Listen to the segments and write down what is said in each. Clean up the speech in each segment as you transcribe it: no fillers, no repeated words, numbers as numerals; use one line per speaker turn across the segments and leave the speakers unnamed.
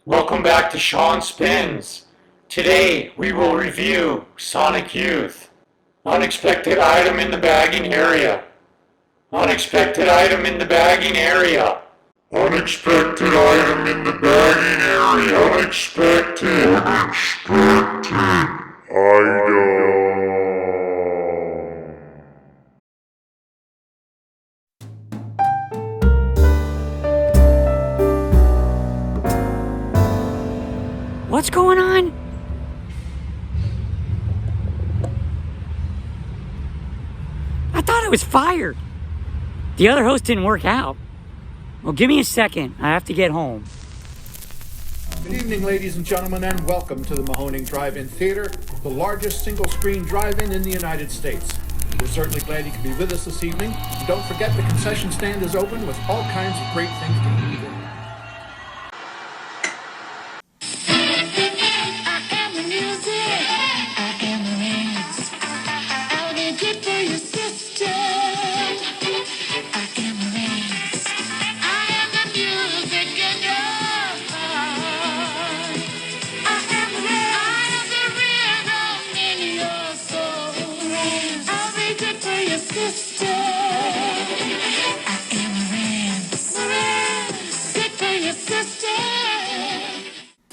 Welcome back to Shaun Spins. Today we will review Sonic Youth. Unexpected item in the bagging area. Unexpected item in the bagging area. Unexpected item in the bagging area. Unexpected item.
What's going on? I thought I was fired. The other host didn't work out. Well, give me a second. I have to get home.
Good evening, ladies and gentlemen, and welcome to the Mahoning Drive-In Theater, the largest single-screen drive-in in the United States. We're certainly glad you could be with us this evening. And don't forget the concession stand is open with all kinds of great things to eat.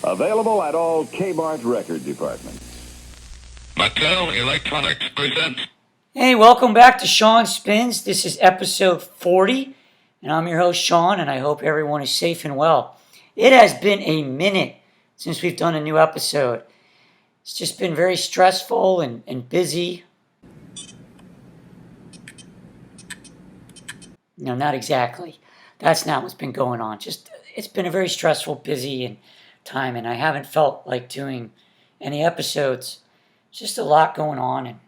Available at all Kmart record departments.
Mattel Electronics presents.
Hey, welcome back to Shaun Spins. This is episode 40, and I'm your host, Shaun, and I hope everyone is safe and well. It has been a minute since we've done a new episode. It's just been very stressful and busy. No, not exactly. That's not what's been going on. Just, it's been a very stressful, busy time, and I haven't felt like doing any episodes. Just a lot going on. And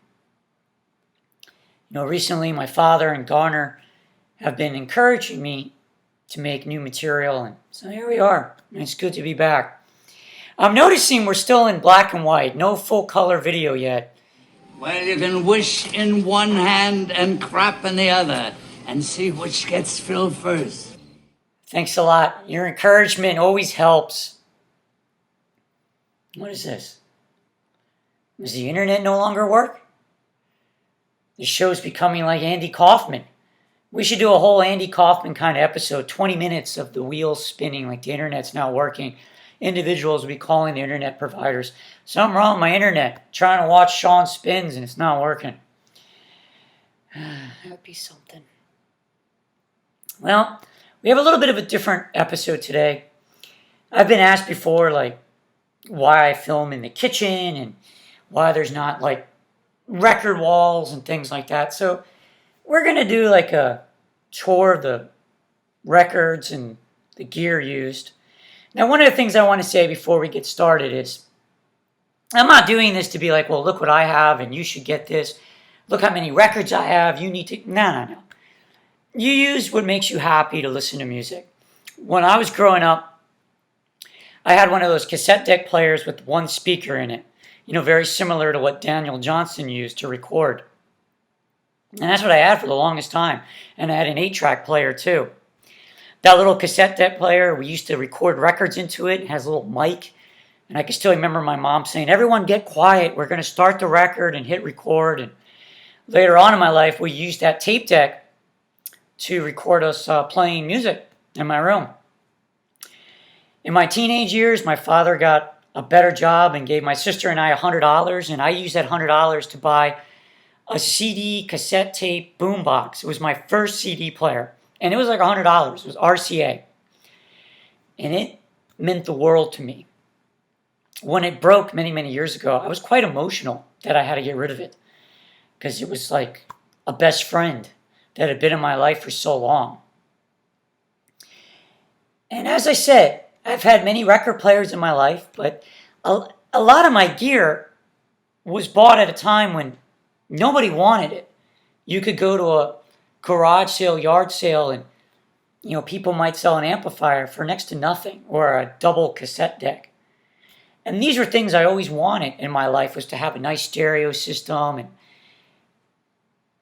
recently my father and Garner have been encouraging me to make new material, and so here we are. And it's good to be back. I'm noticing we're still in black and white, no full color video yet.
Well, you can wish in one hand and crap in the other, and see which gets filled first.
Thanks a lot. Your encouragement always helps. What is this? Does the internet no longer work? This show's becoming like Andy Kaufman. We should do a whole Andy Kaufman kind of episode, 20 minutes of the wheels spinning like the internet's not working. Individuals will be calling the internet providers. Something wrong with my internet. Trying to watch Shaun Spins and it's not working. That'd be something. Well, we have a little bit of a different episode today. I've been asked before, why I film in the kitchen and why there's not record walls and things like that. So we're going to do a tour of the records and the gear used. Now, one of the things I want to say before we get started is I'm not doing this to be well, look what I have and you should get this. Look how many records I have. You need to... No. You use what makes you happy to listen to music. When I was growing up, I had one of those cassette deck players with one speaker in it, very similar to what Daniel Johnston used to record. And that's what I had for the longest time. And I had an 8-track player too. That little cassette deck player, we used to record records into it. It has a little mic. And I can still remember my mom saying, everyone get quiet. We're going to start the record and hit record. And later on in my life, we used that tape deck to record us playing music in my room. In my teenage years, my father got a better job and gave my sister and I $100, and I used that $100 to buy a CD cassette tape boombox. It was my first CD player, and it was $100. It was RCA, and it meant the world to me. When it broke many, many years ago, I was quite emotional that I had to get rid of it because it was like a best friend that had been in my life for so long. And as I said, I've had many record players in my life, but a lot of my gear was bought at a time when nobody wanted it. You could go to a garage sale, yard sale, and people might sell an amplifier for next to nothing or a double cassette deck. And these were things I always wanted in my life, was to have a nice stereo system.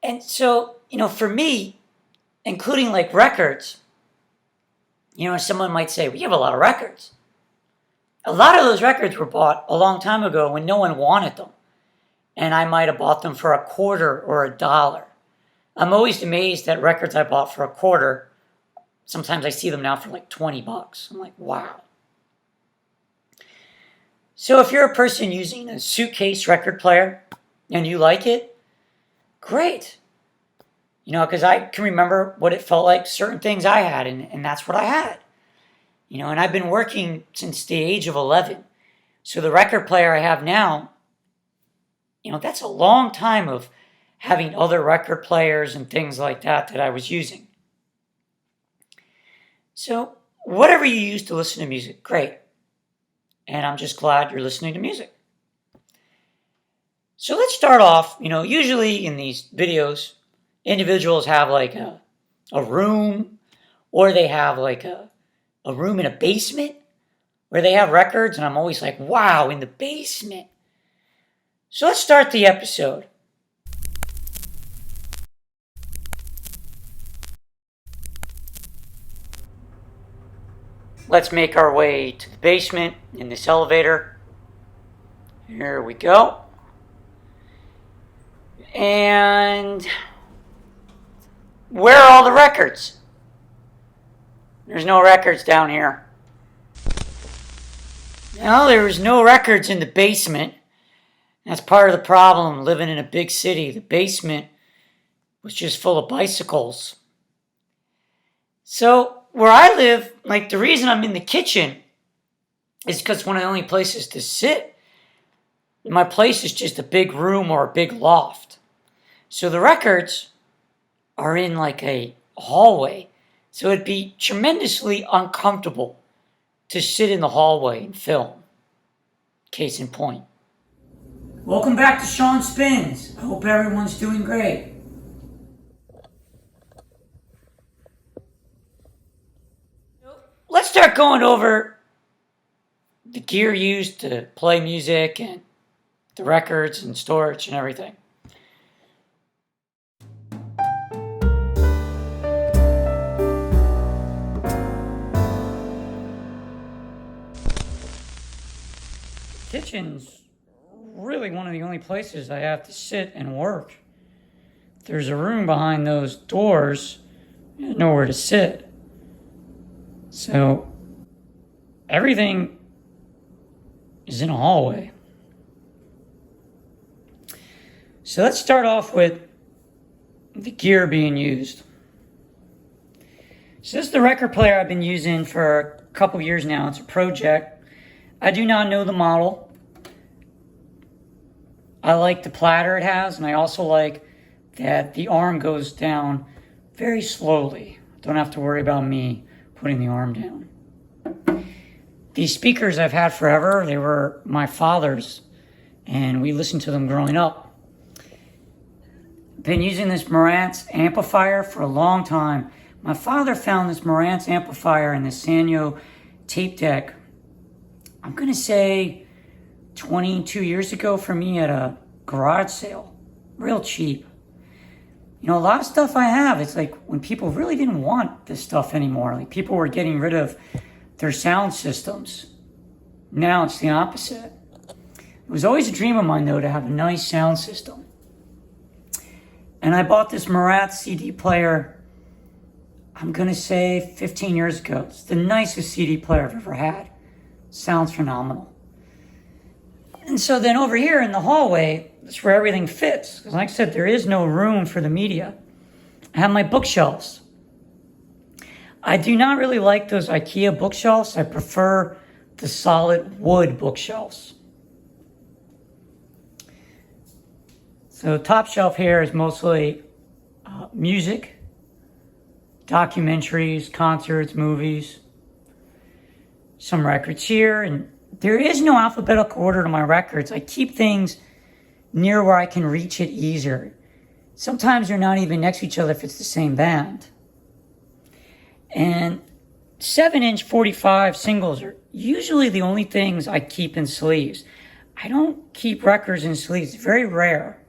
And so, for me, including records, someone might say, well, you have a lot of records. a lot of those records were bought a long time ago when no one wanted them. And I might have bought them for a quarter or $1. I'm always amazed at records I bought for a quarter. Sometimes I see them now for like $20. I'm like, wow. So if you're a person using a suitcase record player and you like it, great. Because I can remember what it felt like, certain things I had, and that's what I had. And I've been working since the age of 11. So the record player I have now, that's a long time of having other record players and things like that I was using. So whatever you use to listen to music, great. And I'm just glad you're listening to music. So let's start off, usually in these videos, individuals have like a room, or they have like a room in a basement where they have records, and I'm always like, wow, in the basement. So let's start the episode. Let's make our way to the basement in this elevator. Here we go. And where are all the records? There's no records down here. Well, there was no records in the basement. That's part of the problem living in a big city. The basement was just full of bicycles. So where I live, like the reason I'm in the kitchen is because it's one of the only places to sit. My place is just a big room or a big loft. So the records are in like a hallway. So it'd be tremendously uncomfortable to sit in the hallway and film. Case in point. Welcome back to Shaun Spins. I hope everyone's doing great. Let's start going over the gear used to play music and the records and storage and everything. The kitchen's really one of the only places I have to sit and work. If there's a room behind those doors, there's nowhere to sit. So everything is in a hallway. So let's start off with the gear being used. So this is the record player I've been using for a couple years now. It's a Project. I do not know the model. I like the platter it has, and I also like that the arm goes down very slowly. Don't have to worry about me putting the arm down. These speakers I've had forever. They were my father's, and we listened to them growing up. Been using this Marantz amplifier for a long time. My father found this Marantz amplifier in the Sanyo tape deck, I'm going to say 22 years ago for me at a garage sale. Real cheap. A lot of stuff I have, it's like when people really didn't want this stuff anymore. Like people were getting rid of their sound systems. Now it's the opposite. It was always a dream of mine, though, to have a nice sound system. And I bought this Marantz CD player, I'm going to say 15 years ago. It's the nicest CD player I've ever had. Sounds phenomenal. And so then over here in the hallway, that's where everything fits. Because like I said, there is no room for the media. I have my bookshelves. I do not really like those IKEA bookshelves. I prefer the solid wood bookshelves. So top shelf here is mostly music, documentaries, concerts, movies, some records here. And there is no alphabetical order to my records. I keep things near where I can reach it easier. Sometimes they're not even next to each other if it's the same band. And 7-inch 45 singles are usually the only things I keep in sleeves. I don't keep records in sleeves, very rare.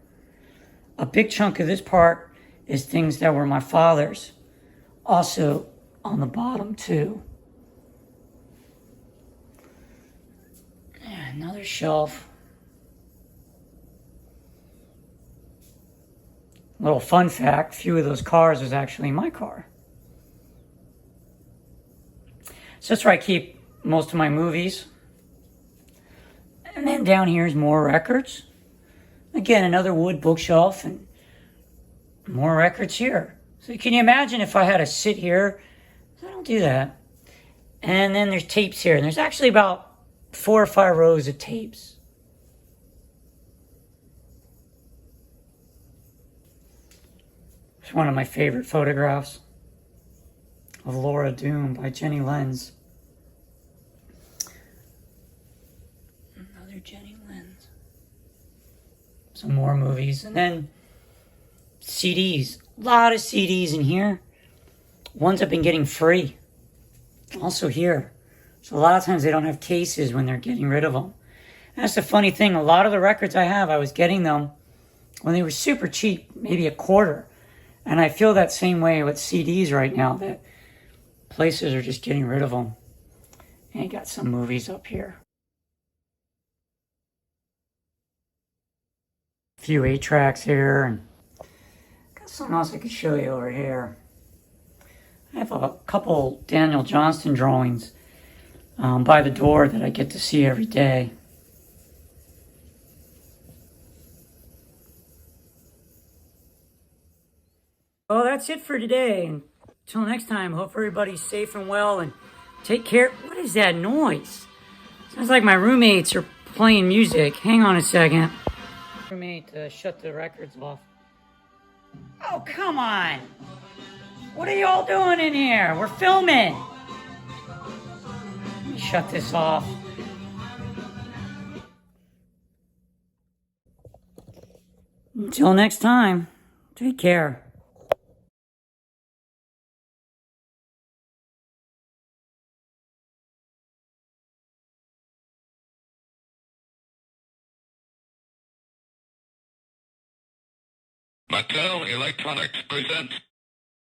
A big chunk of this part is things that were my father's. Also on the bottom too. Another shelf. Little fun fact, a few of those cars was actually my car. So that's where I keep most of my movies. And then down here is more records. Again, another wood bookshelf and more records here. So can you imagine if I had to sit here? I don't do that. And then there's tapes here. And there's actually about 4 or 5 rows of tapes. It's one of my favorite photographs of Laura Doom by Jenny Lenz. Another Jenny Lenz. Some more movies. And then CDs. A lot of CDs in here. Ones I've been getting free. Also here. So a lot of times they don't have cases when they're getting rid of them. That's the funny thing. A lot of the records I have, I was getting them when they were super cheap. Maybe $0.25. And I feel that same way with CDs right now, that places are just getting rid of them. And you got some movies up here. A few 8-tracks here, and got something else I could show you over here. I have a couple Daniel Johnston drawings by the door that I get to see every day. Well, that's it for today. Until next time, hope everybody's safe and well, and take care. What is that noise? Sounds like my roommates are playing music. Hang on a second. Roommate, shut the records off. Oh, come on. What are you all doing in here? We're filming. Let me shut this off. Until next time, take care.
Mattel Electronics presents